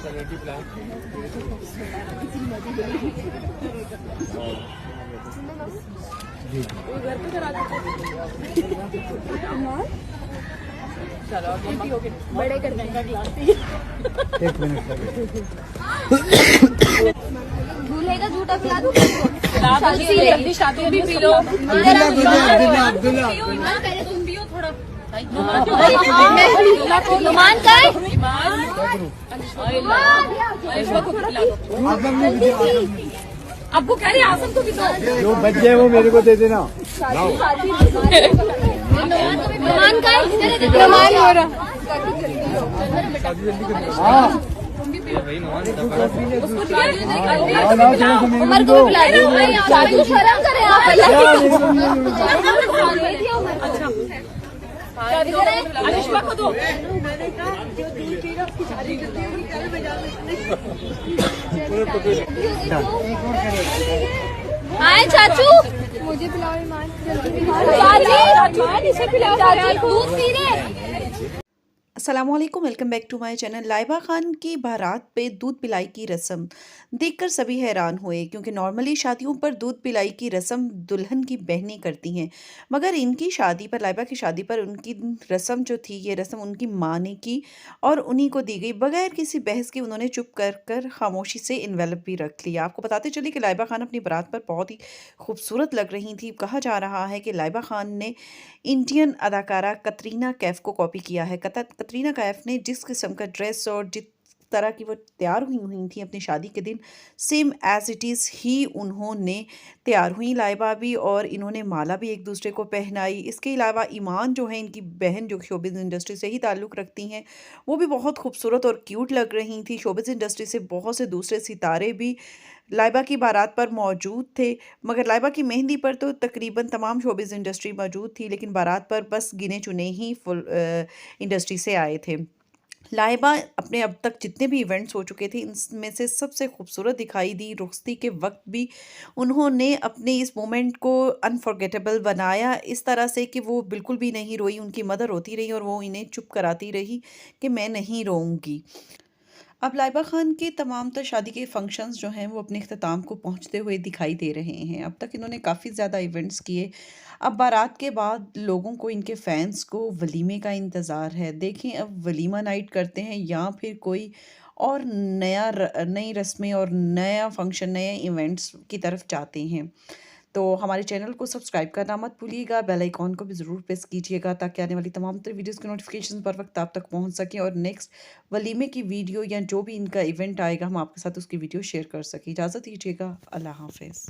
घर पे करा चलो बड़े कर देंगे ग्लास। 1 मिनट दूल्हे का झूठा पिला दूं शादी भी पी लो। पहले तुम पियो थोड़ा। नुमान का आपको कह रही आसम को भी दो। जो बच जाए वो मेरे को दे देना। नुमान का नुमान हो रहा। उमर को बुला रही हूँ। शर्म करें आप। अलिशा को दो। आए चाचू मुझे पिलाओ। ईमान इसे पिलाओ। दूध पी रहे। अस्सलामुअलैकुम, welcome back to my channel. Laiba Khan की बारात पे दूध पिलाई की रस्म देखकर सभी हैरान हुए, क्योंकि नॉर्मली शादियों पर दूध पिलाई की रस्म दुल्हन की बहनें करती हैं, मगर इनकी शादी पर, लाइबा की शादी पर उनकी रस्म जो थी, ये रस्म उनकी माँ ने की और उन्हीं को दी गई। बगैर किसी बहस के उन्होंने चुप कर खामोशी से इन्वेलप भी रख लिया। आपको बताते चले कि लाइबा खान अपनी बारात पर बहुत ही खूबसूरत लग रही थी। कहा जा रहा है कि लाइबा खान ने इंडियन अदाकारा कतरीना कैफ को कॉपी किया है। कतरीना कैफ ने जिस किस्म का ड्रेस और जिस तरह की वो तैयार हुई थी अपनी शादी के दिन, सेम एज इट इज़ ही उन्होंने तैयार हुई लाइबा भी, और इन्होंने माला भी एक दूसरे को पहनाई। इसके अलावा ईमान जो है, इनकी बहन जो शोबिज़ इंडस्ट्री से ही ताल्लुक़ रखती हैं, वो भी बहुत खूबसूरत और क्यूट लग रही थी। शोबिज़ इंडस्ट्री से बहुत से दूसरे सितारे भी लाइबा की बारात पर मौजूद थे, मगर लाइबा की मेहंदी पर तो तकरीबन तमाम शोबिज़ इंडस्ट्री मौजूद थी, लेकिन बारात पर बस गिने चुने ही फुल इंडस्ट्री से आए थे। लाइबा अपने अब तक जितने भी इवेंट्स हो चुके थे, इनमें से सबसे खूबसूरत दिखाई दी। रुखसती के वक्त भी उन्होंने अपने इस मोमेंट को अनफॉर्गेटेबल बनाया, इस तरह से कि वो बिल्कुल भी नहीं रोई। उनकी मदर रोती रही और वो इन्हें चुप कराती रही कि मैं नहीं रोऊंगी। अब लाइबा खान के तमाम तर शादी के फंक्शंस जो हैं वो अपने अख्ताम को पहुंचते हुए दिखाई दे रहे हैं। अब तक इन्होंने काफ़ी ज़्यादा इवेंट्स किए। अब बारात के बाद लोगों को, इनके फैंस को वलीमे का इंतज़ार है। देखें अब वलीमा नाइट करते हैं या फिर कोई और नई रस्में और नया फंक्शन, नए इवेंट्स की तरफ जाते हैं। तो हमारे चैनल को सब्सक्राइब करना मत भूलिएगा, बेल आइकॉन को भी ज़रूर प्रेस कीजिएगा, ताकि आने वाली तमाम तरह वीडियोज़ की नोटिफिकेशन पर वक्त आप तक पहुंच सकें और नेक्स्ट वलीमे की वीडियो या जो भी इनका इवेंट आएगा, हम आपके साथ उसकी वीडियो शेयर कर सकें। इजाज़त दीजिएगा। अल्लाह हाफ़िज़।